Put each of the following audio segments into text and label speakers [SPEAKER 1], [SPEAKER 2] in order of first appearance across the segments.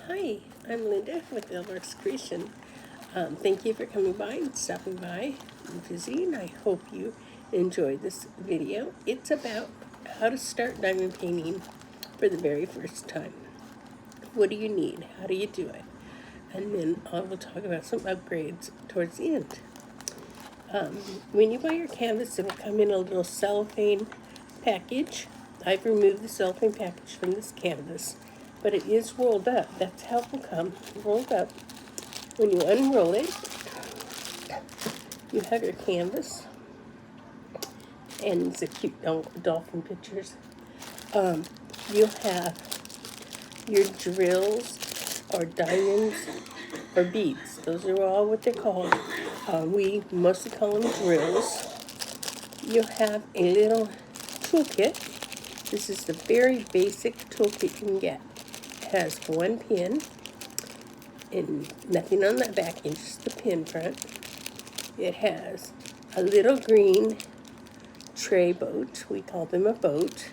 [SPEAKER 1] Hi, I'm Linda with Ellarks Creation. Thank you for coming by and stopping by and visiting. I hope you enjoyed this video. It's about how to start diamond painting for the very first time. What do you need? How do you do it? And then I will talk about some upgrades towards the end. When you buy your canvas, it will come in a little cellophane package. I've removed the cellophane package from this canvas, but it is rolled up. That's how it will come, rolled up. When you unroll it, you have your canvas, and it's a cute dolphin pictures. You'll have your drills or diamonds or beads. Those are all what they're called. We mostly call them drills. You'll have a little toolkit. This is the very basic toolkit you can get. It has one pin and nothing on the back, and just the pin front. It has a little green tray boat, we call them a boat,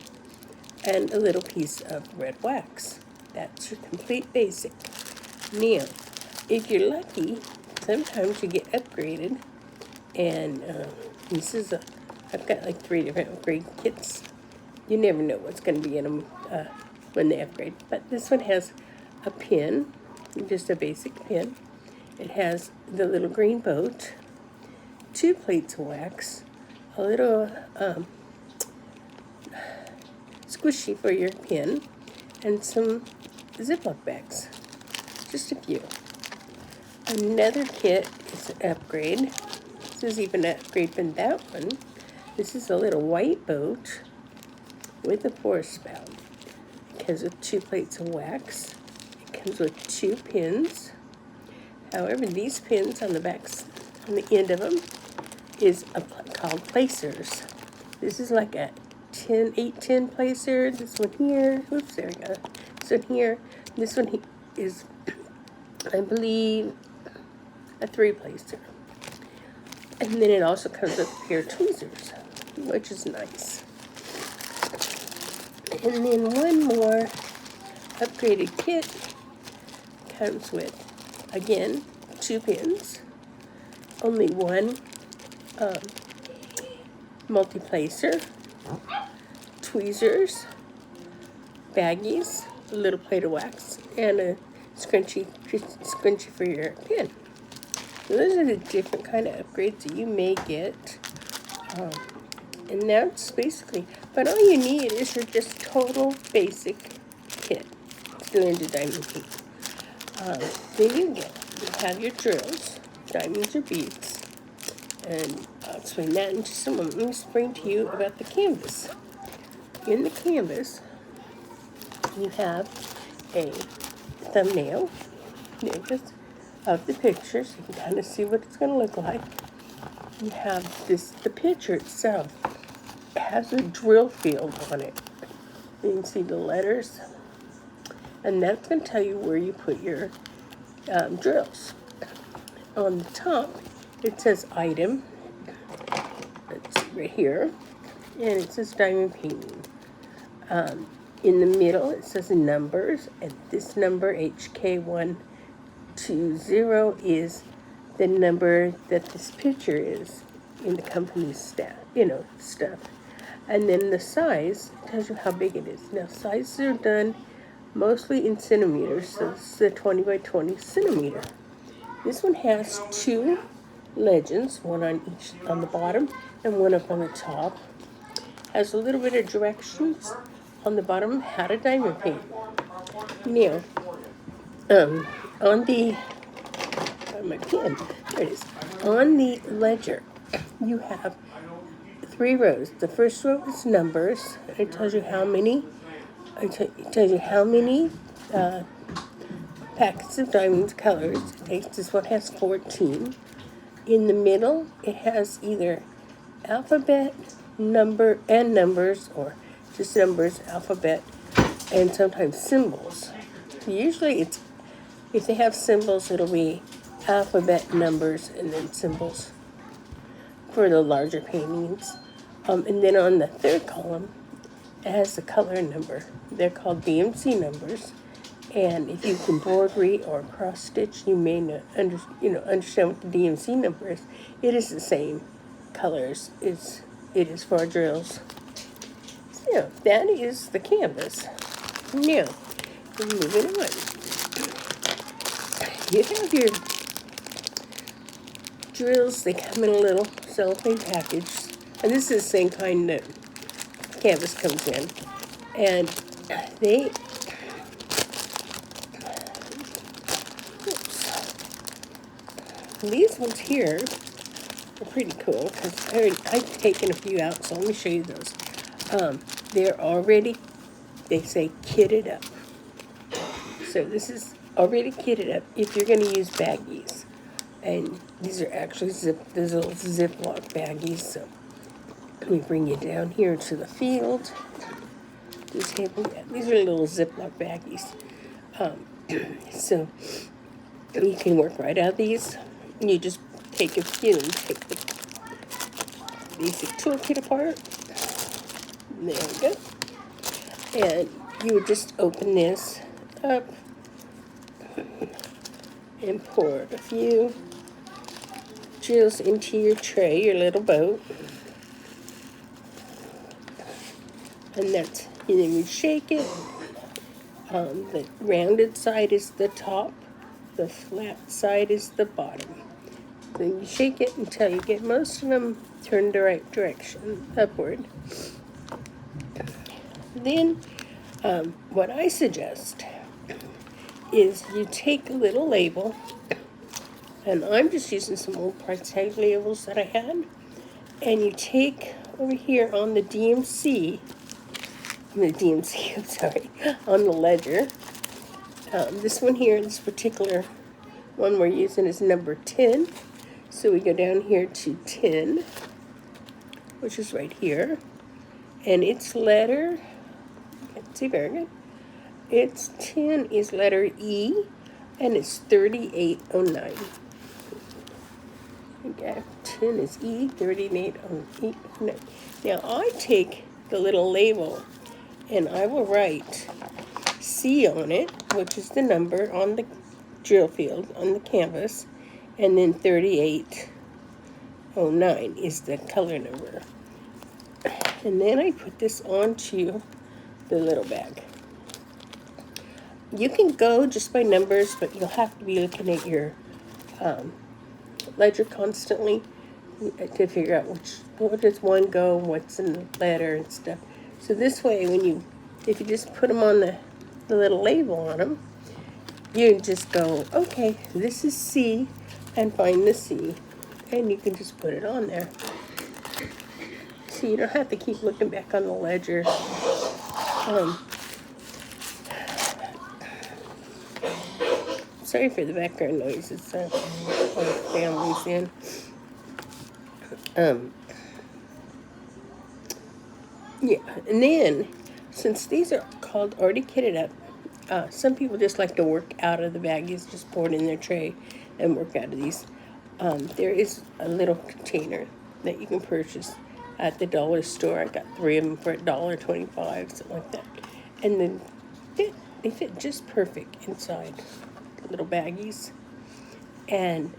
[SPEAKER 1] and a little piece of red wax. That's your complete basic. Now, if you're lucky, sometimes you get upgraded, and I've got like 3 different upgrade kits. You never know what's going to be in them when they upgrade. But this one has a pin, just a basic pin. It has the little green boat, 2 plates of wax, a little squishy for your pin, and some Ziploc bags. Just a few. Another kit is an upgrade. This is even an upgrade from that one. This is a little white boat with a forest spout. It comes with 2 plates of wax. It comes with 2 pins. However, these pins on the backs, on the end of them, is called placers. This is like a 8-10 placer. This one here, oops, there we go. This one here, this one is, I believe, a 3 placer. And then it also comes with a pair of tweezers, which is nice. And then one more upgraded kit comes with, again, 2 pins, only one multi-placer, tweezers, baggies, a little plate of wax, and a scrunchie for your pin. So those are the different kind of upgrades that you may get. And that's basically, but all you need is your just total basic kit to learn to diamond paint. Then you have your drills, diamonds or beads, and I'll explain that in just a moment. Let me explain to you about the canvas. In the canvas, you have a thumbnail of the picture, so you can kind of see what it's going to look like. You have the picture itself has a drill field on it. You can see the letters, and that's going to tell you where you put your drills. On the top, it says item. It's right here, and it says diamond painting. In the middle, it says numbers, and this number, HK120, is the number that this picture is in the company's stuff. And then the size tells you how big it is. Now, sizes are done mostly in centimeters, so this is a 20 by 20 centimeter. This one has 2 legends, one on each on the bottom and one up on the top. Has a little bit of directions on the bottom how to diamond paint. Now, on my pen, there it is. On the ledger, you have 3 rows. The first row is numbers. It tells you how many. It tells you how many packets of diamonds colors it takes. This one has 14. In the middle, it has either alphabet, numbers, or just numbers, alphabet, and sometimes symbols. Usually, if they have symbols, it'll be alphabet, numbers, and then symbols for the larger paintings. And then on the 3rd column, it has the color number. They're called BMC numbers. And if use embroidery or cross stitch, you may not understand what the DMC number is. It is the same colors as it is for our drills. So that is the canvas. Now, moving on. You have your drills. They come in a little cellophane package, and this is the same kind that canvas comes in. And they these ones here are pretty cool because I've taken a few out, so let me show you those. They're already, they say kitted up. So this is already kitted up if you're going to use baggies. And these are actually these little Ziploc baggies. So let me bring you down here to the field. These are little Ziploc baggies. So you can work right out of these. You just take a few and take the basic toolkit apart. There we go. And you would just open this up and pour a few drills into your tray, your little boat. And then you shake it. The rounded side is the top, the flat side is the bottom. Then you shake it until you get most of them turned the right direction, upward. Then what I suggest is you take a little label, and I'm just using some old price tag labels that I had, and you take over here on the DMC, I'm sorry, on the ledger. This one here, this particular one we're using is number 10. So we go down here to 10, which is right here. And its letter, let's see, very good. Its 10 is letter E, and it's 3809. Okay, 10 is E, 3809. Now I take the little label and I will write C on it, which is the number on the drill field, on the canvas, and then 3809 is the color number. And then I put this onto the little bag. You can go just by numbers, but you'll have to be looking at your ledger constantly to figure out what does one go, what's in the letter and stuff. So this way, if you just put them on the little label on them, you just go, okay, this is C, and find the C, and you can just put it on there. So you don't have to keep looking back on the ledger. Sorry for the background noise. It's all the family's in. Yeah, and then since these are called already kitted up, some people just like to work out of the baggies, just pour it in their tray and work out of these. There is a little container that you can purchase at the dollar store. I got 3 of them for $1.25, something like that. And then they fit just perfect inside the little baggies. And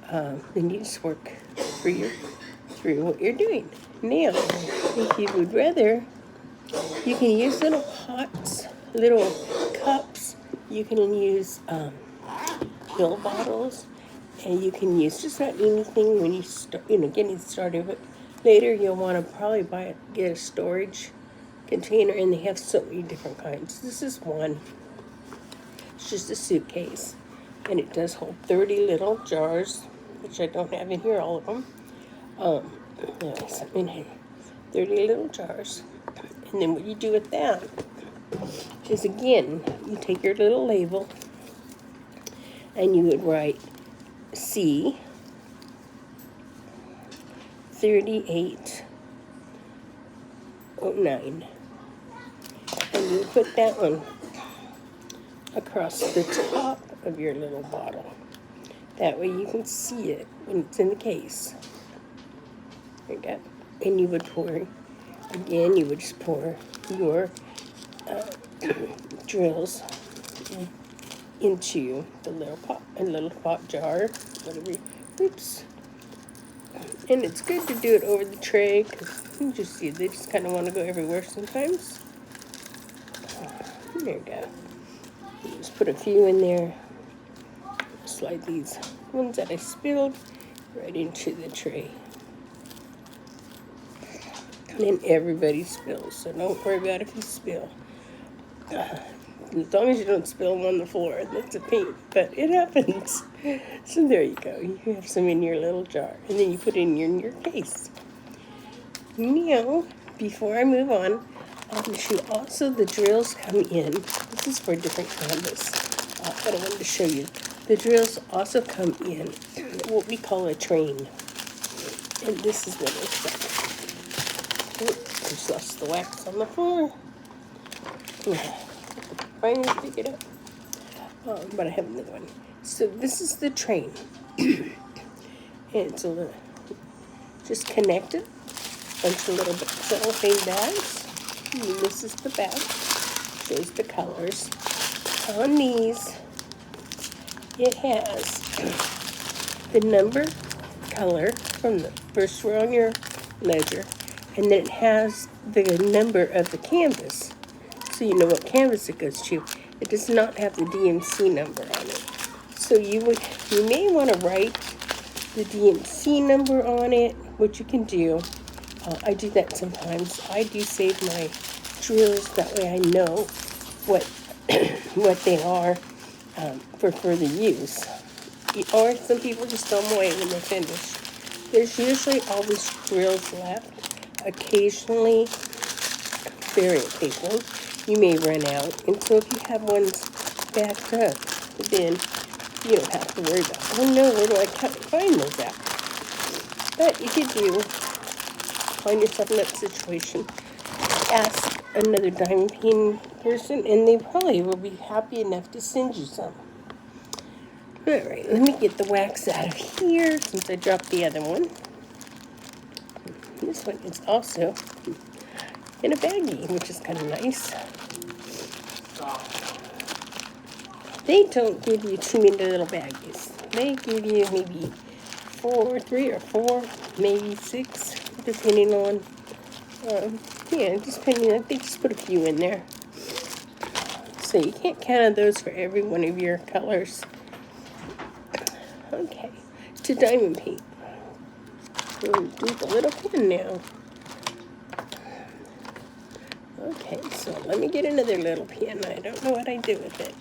[SPEAKER 1] then you just work through what you're doing. Now, if you would rather, you can use little pots, little cups. You can use pill bottles, and you can use just about anything when you start, getting started. But later, you'll want to probably get a storage container, and they have so many different kinds. This is one. It's just a suitcase, and it does hold 30 little jars, which I don't have in here, all of them. Anyways, in here, 30 little jars. And then what you do with that is, again, you take your little label and you would write C 3809, and you put that one across the top of your little bottle. That way you can see it when it's in the case. Like that. And you would pour, again, you would just pour your drills into the little pot jar, whatever. Oops. And it's good to do it over the tray because you just see they just kind of want to go everywhere sometimes. There you go. You just put a few in there. Slide these ones that I spilled right into the tray. And then everybody spills, so don't worry about if you spill. As long as you don't spill them on the floor, that's a pain, but it happens. So there you go. You have some in your little jar, and then you put it in your case. Now, before I move on, I'll show you also the drills come in. This is for different canvas, but I wanted to show you. The drills also come in what we call a train, and this is what it looks like. Oops, just lost the wax on the floor. Finally pick it up. But I have another one. So this is the train. And it's a little, just connected. Bunch of little cellophane bags. And this is the back. Shows the colors. On these, it has the number, color from the first row on your ledger, and then it has the number of the canvas, so you know what canvas it goes to. It does not have the DMC number on it. So you may want to write the DMC number on it, which you can do. I do that sometimes. I do save my drills, that way I know what what they are for further use. Or some people just throw them away when they're finished. There's usually always drills left. Occasionally, very occasionally, you may run out. And so if you have ones backed up, then you don't have to worry about, oh no, where do I find those at? But if you do find yourself in that situation, ask another diamond painting person, and they probably will be happy enough to send you some. Alright, let me get the wax out of here since I dropped the other one. This one is also in a baggie, which is kind of nice. They don't give you too many little baggies. They give you maybe 3 or 4, maybe 6, depending on, depending on, they just put a few in there. So you can't count on those for every one of your colors. Okay, to diamond paint. We'll do the little pin now. Okay, so let me get another little pin. I don't know what I do with it.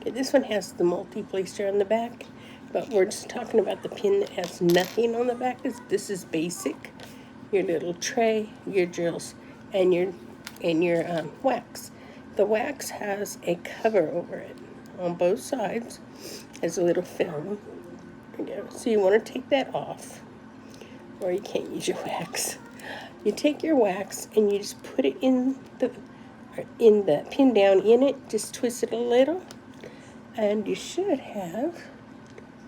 [SPEAKER 1] Okay, this one has the multi-placer on the back, but we're just talking about the pin that has nothing on the back. This is basic. Your little tray, your drills, and your wax. The wax has a cover over it on both sides, has a little film. So you want to take that off, or you can't use your wax. You take your wax and you just put it in the pin down in it. Just twist it a little, and you should have,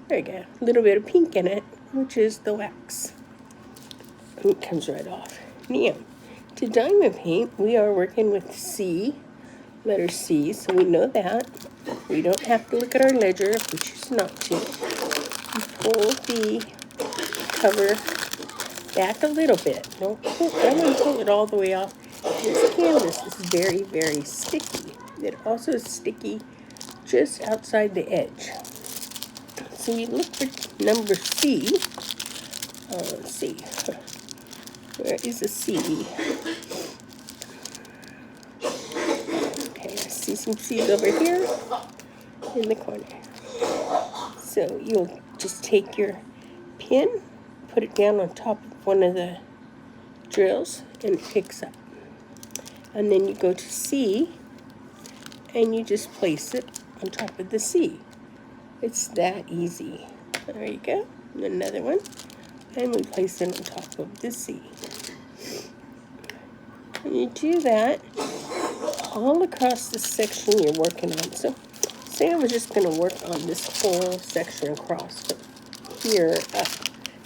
[SPEAKER 1] there you go, a little bit of pink in it, which is the wax. And it comes right off. Now, to diamond paint, we are working with C, letter C, so we know that. We don't have to look at our ledger if we choose not to. You pull the cover back a little bit. I don't want to pull it all the way off. This canvas is very, very sticky. It also is sticky just outside the edge. So you look for number C. Let's see. Where is the C? Okay, I see some C's over here in the corner. So you'll just take your pin, put it down on top of one of the drills, and it picks up. And then you go to C, and you just place it on top of the C. It's that easy. There you go. And another one. And we place it on top of the C. And you do that all across the section you're working on. So say I was just going to work on this whole section across, but here up.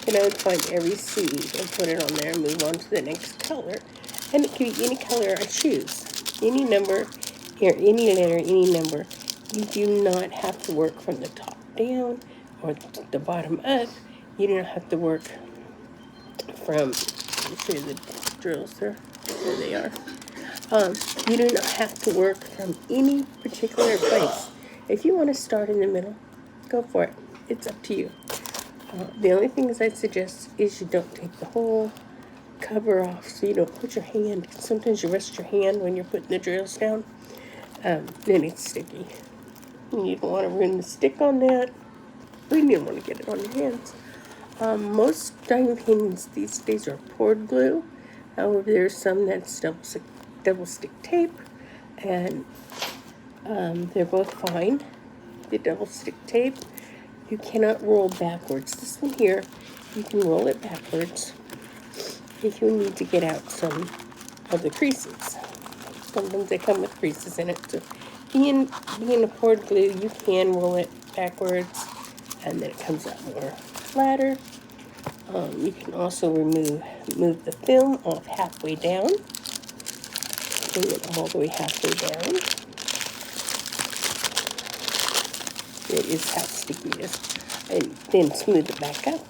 [SPEAKER 1] And I would find every C and put it on there and move on to the next color. And it can be any color I choose. Any number, or any letter, any number. You do not have to work from the top down or the bottom up. You don't have to work from, let me show you the drills there. There they are. You do not have to work from any particular place. If you want to start in the middle, go for it. It's up to you. The only things I'd suggest is you don't take the whole cover off, so you don't put your hand. Sometimes you rest your hand when you're putting the drills down, then it's sticky. And you don't want to ruin the stick on that. You don't want to get it on your hands. Most diamond paintings these days are poured glue. However, there's some that's double stick tape, and they're both fine. The double stick tape, you cannot roll backwards. This one here, you can roll it backwards if you need to get out some of the creases. Sometimes they come with creases in it. So being a poured glue, you can roll it backwards, and then it comes out more flatter. You can also move the film off halfway down. Bring it all the way halfway down. It is how sticky it is. And then smooth it back up.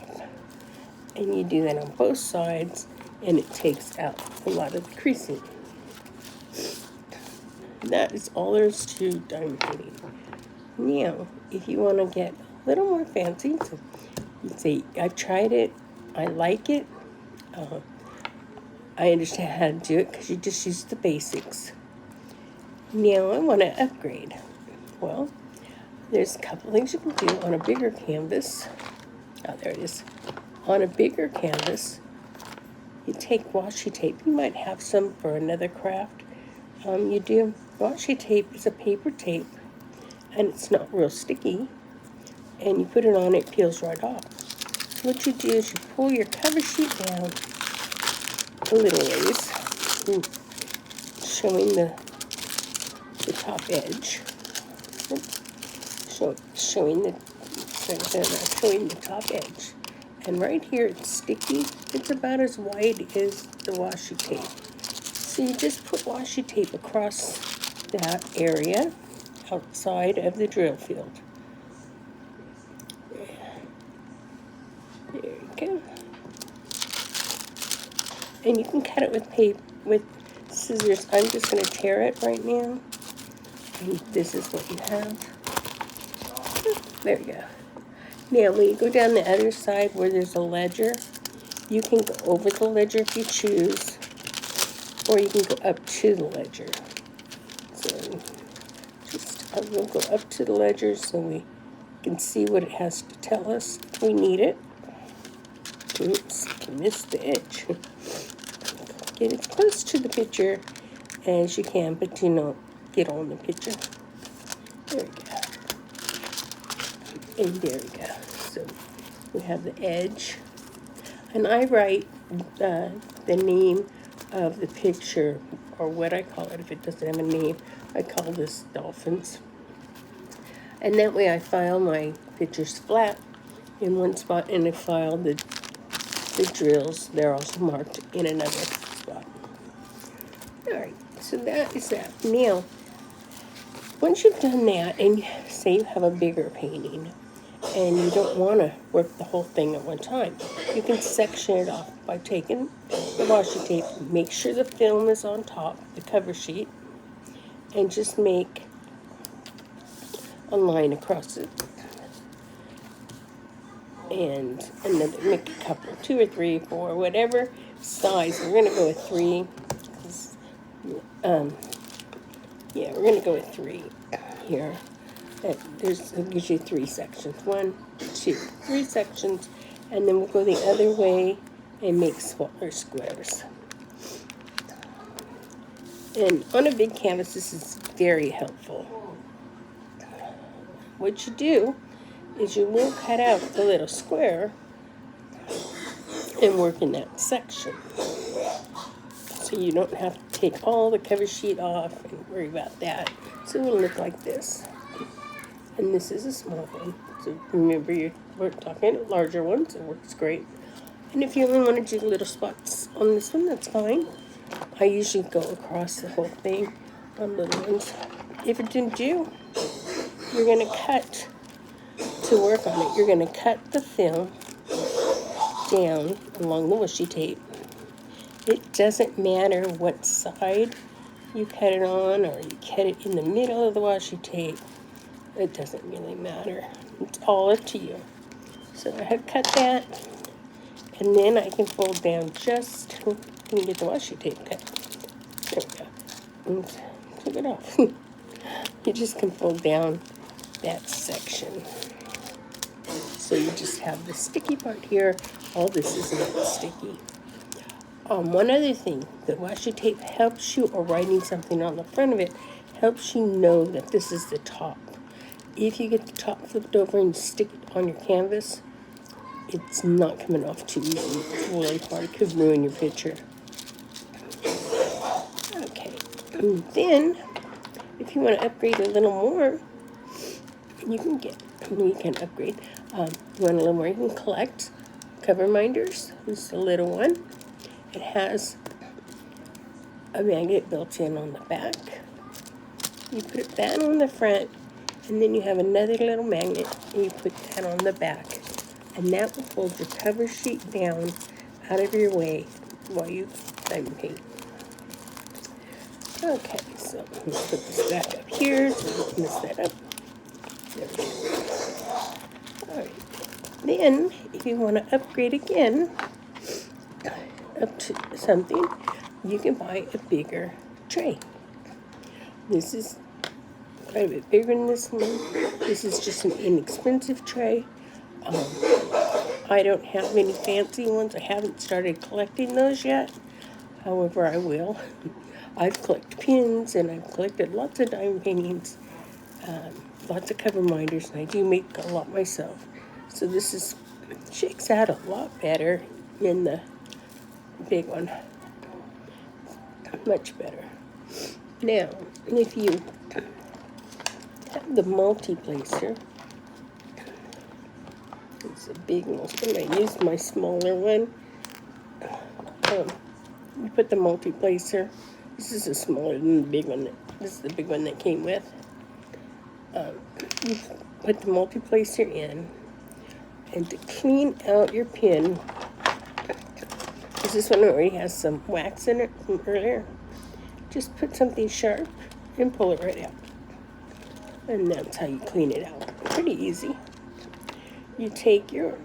[SPEAKER 1] And you do that on both sides, and it takes out a lot of the creasing. And that is all there is to diamond painting. Now, if you want to get a little more fancy, so you say, I've tried it, I like it, I understand how to do it because you just use the basics. Now I want to upgrade. Well, there's a couple things you can do on a bigger canvas. Oh, there it is. On a bigger canvas, you take washi tape. You might have some for another craft. You do. Washi tape is a paper tape, and it's not real sticky. And you put it on, it peels right off. So what you do is you pull your cover sheet down a little ways, showing the top edge. Showing the top edge. And right here it's sticky. It's about as wide as the washi tape. So you just put washi tape across that area outside of the drill field. There you go. And you can cut it with scissors. I'm just going to tear it right now. And this is what you have. There we go. Now, when you go down the other side where there's a ledger, you can go over the ledger if you choose, or you can go up to the ledger. So, I will go up to the ledger so we can see what it has to tell us if we need it. Oops, I missed the edge. Get as close to the picture as you can, but do not get on the picture. There we go. And there we go. So we have the edge. And I write the name of the picture, or what I call it. If it doesn't have a name, I call this dolphins. And that way I file my pictures flat in one spot, and I file the drills. They're also marked in another spot. Alright, so that is that. Now, once you've done that, and say you have a bigger painting, and you don't want to work the whole thing at one time, you can section it off by taking the washi tape, make sure the film is on top, the cover sheet, and just make a line across it. And another, make a couple, 2 or 3, 4, whatever size. We're going to go with 3. Yeah, we're going to go with 3 here. It gives you 3 sections. 1, 2, 3 sections. And then we'll go the other way and make smaller squares. And on a big canvas, this is very helpful. What you do is you will cut out the little square and work in that section. So you don't have to take all the cover sheet off and worry about that. So it'll look like this. And this is a small one. So remember, we're talking larger ones. It works great. And if you only want to do little spots on this one, that's fine. I usually go across the whole thing on little ones. if it didn't do, you're going to cut to work on it. You're going to cut the film down along the washi tape. It doesn't matter what side you cut it on, or you cut it in the middle of the washi tape. It doesn't really matter. It's all up to you. So I have cut that, and then I can fold down just, let me get the washi tape cut. There we go. And took it off. You just can fold down that section. So you just have the sticky part here. All this is not sticky. One other thing, the washi tape helps you, or writing something on the front of it, helps you know that this is the top. If you get the top flipped over and stick it on your canvas, it's not coming off too easy. It's really hard. It could ruin your picture. Okay, and then if you want to upgrade a little more, you can upgrade. You want a little more, you can collect cover minders. This is the little one. It has a magnet built in on the back. You put that on the front, and then you have another little magnet, and you put that on the back. And that will hold your cover sheet down out of your way while you diamond paint. Okay, so let's put this back up here so we don't mess that up. There we go. Alright, then if you want to upgrade again up to something, you can buy a bigger tray. This is quite a bit bigger than this one. This is just an inexpensive tray. I don't have any fancy ones. I haven't started collecting those yet. However, I will. I've collected pins, and I've collected lots of diamond paintings, lots of cover minders, and I do make a lot myself. So this shakes out a lot better than the big one. Much better. Now, if you have the multi-placer, it's a big one. I used my smaller one. You put the multi-placer. This is a smaller than the big one. This is the big one that came with. You put the multi-placer in, and to clean out your pin, because this one already has some wax in it from earlier, just put something sharp and pull it right out. And that's how you clean it out. Pretty easy. You take your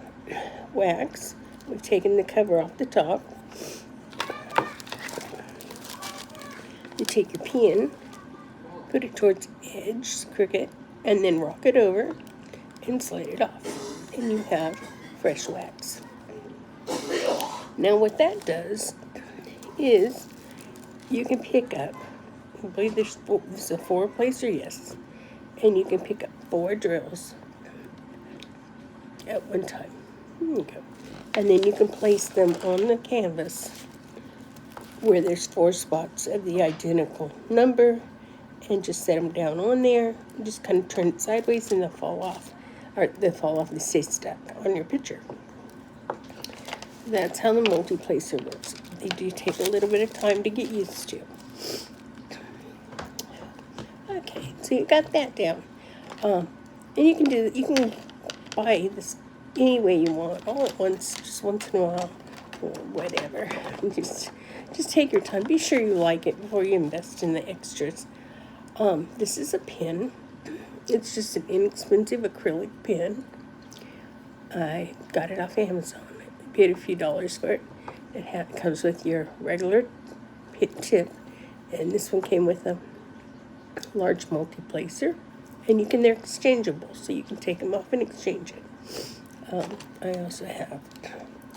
[SPEAKER 1] wax. We've taken the cover off the top. You take your pin, put it towards the edge, crook it, and then rock it over and slide it off. And you have fresh wax. Now what that does is you can pick up, I believe this is a 4-placer, yes, and you can pick up 4 drills at one time. There you go. And then you can place them on the canvas where there's 4 spots of the identical number, and just set them down on there. You just kind of turn it sideways, and they'll fall off, or they stay stuck on your picture. That's how the multi-placer works. They do take a little bit of time to get used to. Okay, so you got that down. And you can buy this any way you want, all at once, just once in a while, or whatever. Just take your time. Be sure you like it before you invest in the extras. This is a pin. It's just an inexpensive acrylic pin. I got it off Amazon. I paid a few dollars for it. It comes with your regular tip, and this one came with a large multi-placer, and they're exchangeable, so you can take them off and exchange it. I also have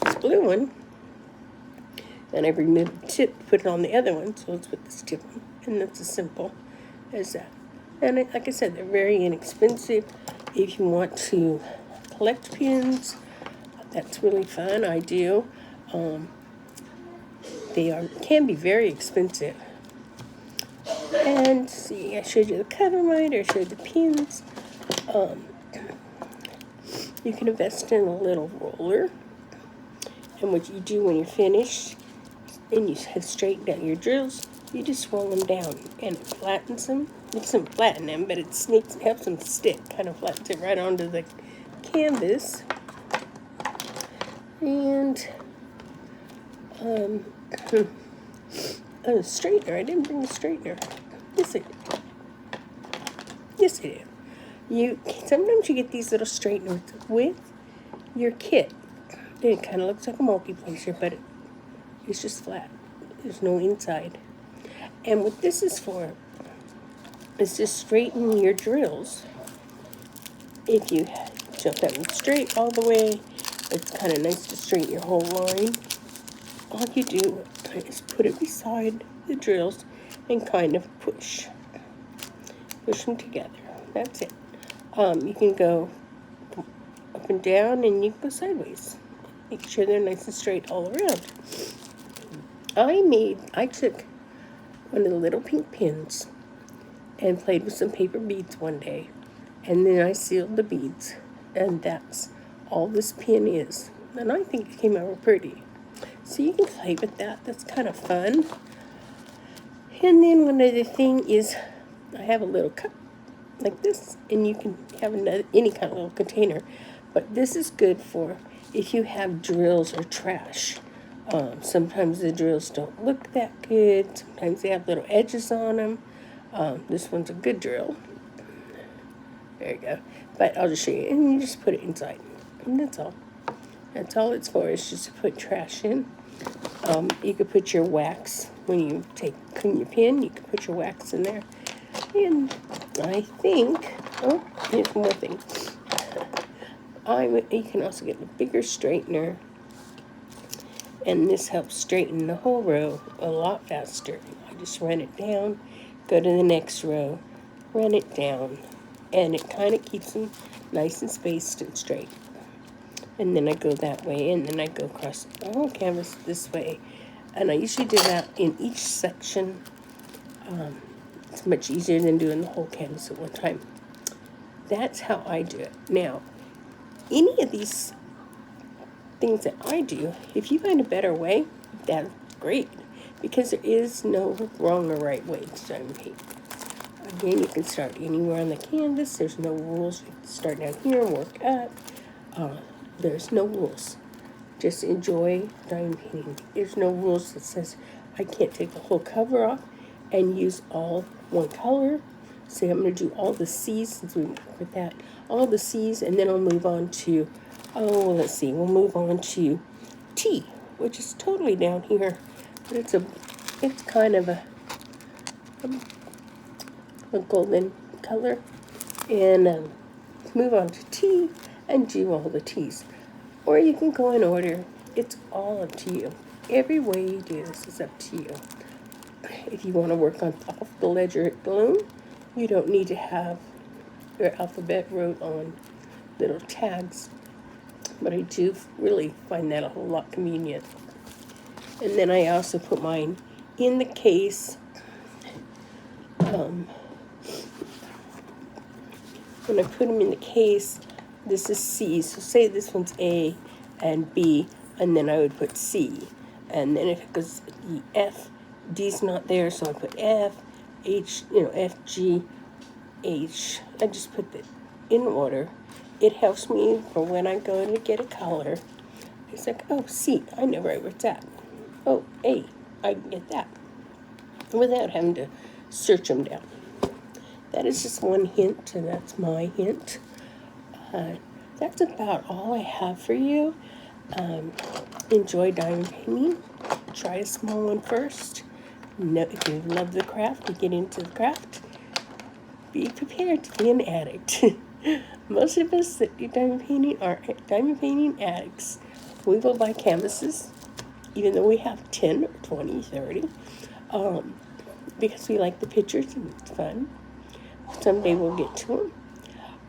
[SPEAKER 1] this blue one, and I removed the tip, put it on the other one, so it's with this tip on, and that's as simple as that. And like I said, they're very inexpensive. If you want to collect pins, that's really fun. I do. They can be very expensive. And see, I showed you the cover minder, I showed the pins. You can invest in a little roller. And what you do when you're finished, and you have straightened out your drills, you just roll them down and it flattens them. It doesn't flatten them, but it sneaks, helps them stick, kind of flattens it right onto the canvas. And a straightener. I didn't bring a straightener. Yes, I did. Yes, I did. Sometimes you get these little straighteners with your kit. It kind of looks like a multi-placer, but it's just flat. There's no inside. And what this is for is to straighten your drills. If you don't have them straight all the way, it's kind of nice to straighten your whole line. All you do is put it beside the drills and kind of push them together. That's it. You can go up and down, and you can go sideways. Make sure they're nice and straight all around. I took one of the little pink pins and played with some paper beads one day, and then I sealed the beads, and that's all this pin is. And I think it came out real pretty. So you can play with that. That's kind of fun. And then one other thing is I have a little cup like this, and you can have any kind of little container, but this is good for if you have drills or trash. Sometimes the drills don't look that good. Sometimes they have little edges on them. This one's a good drill. There you go. But I'll just show you, and you just put it inside, and that's all. That's all it's for, is just to put trash in. You could put your wax when you clean your pin. You could put your wax in there. And I think, oh, here's one more thing. You can also get a bigger straightener, and this helps straighten the whole row a lot faster. I just run it down, go to the next row, run it down, and it kind of keeps them nice and spaced and straight. And then I go that way, and then I go across the whole canvas this way. And I usually do that in each section. It's much easier than doing the whole canvas at one time. That's how I do it. Now, any of these things that I do, if you find a better way, that's great, because there is no wrong or right way to diamond paint. Again, you can start anywhere on the canvas. There's no rules. You can start down here, work up. There's no rules. Just enjoy diamond painting. There's no rules that says I can't take the whole cover off and use all one color. So I'm going to do all the C's, since we with that, all the C's, and then I'll move on to, we'll move on to T, which is totally down here, but it's kind of a golden color, and move on to T and do all the T's. Or you can go in order. It's all up to you. Every way you do this is up to you. If you want to work off the ledger balloon, you don't need to have your alphabet wrote on little tags, but I do really find that a whole lot convenient. And then I also put mine in the case. When I put them in the case, this is C. So say this one's A and B, and then I would put C. And then if it goes the F, D's not there, so I put F, H, F, G, H. I just put it in order. It helps me for when I go to get a color. It's like, oh, C, I know right where it's at. Oh, A, I can get that without having to search them down. That is just one hint, and that's my hint. That's about all I have for you. Enjoy diamond painting. Try a small one first. If you love the craft, you get into the craft, be prepared to be an addict. Most of us that do diamond painting are diamond painting addicts. We will buy canvases, even though we have 10 or 20, 30, because we like the pictures and it's fun. Someday we'll get to them.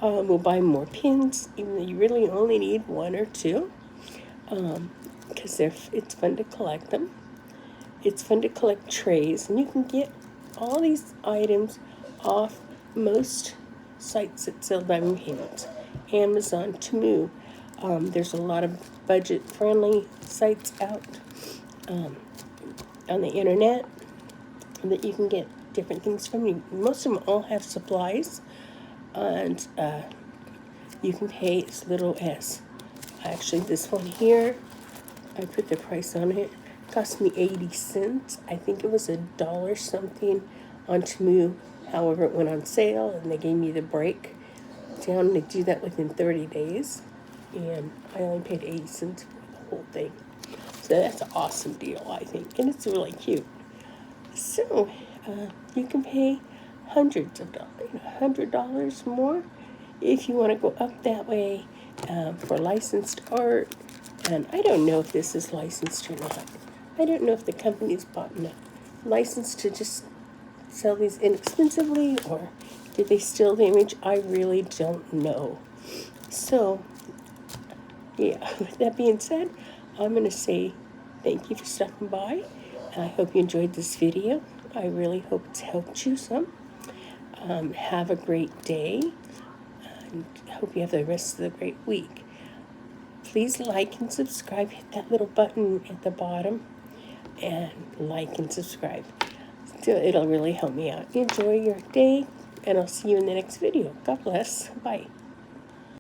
[SPEAKER 1] We'll buy more pins, even though you really only need one or two, because it's fun to collect them. It's fun to collect trays, and you can get all these items off most sites that sell diamond paintings. Amazon, Temu. There's a lot of budget-friendly sites out on the internet. that you can get different things from. Most of them all have supplies, and you can pay as little as, actually this one here, I put the price on it, cost me 80 cents. I think it was $1 something on Temu. However, it went on sale and they gave me the break down to do that within 30 days. And I only paid 80 cents for the whole thing. So that's an awesome deal, I think. And it's really cute. So you can pay hundreds of dollars, $100 more if you want to go up that way for licensed art. And I don't know if this is licensed or not. I don't know if the company's bought a license to just sell these inexpensively, or did they steal the image? I really don't know. So, yeah, with that being said, I'm going to say thank you for stopping by. I hope you enjoyed this video. I really hope it's helped you some. Have a great day, and hope you have the rest of the great week. Please like and subscribe. Hit that little button at the bottom and like and subscribe. So it'll really help me out. Enjoy your day, and I'll see you in the next video. God bless. Bye.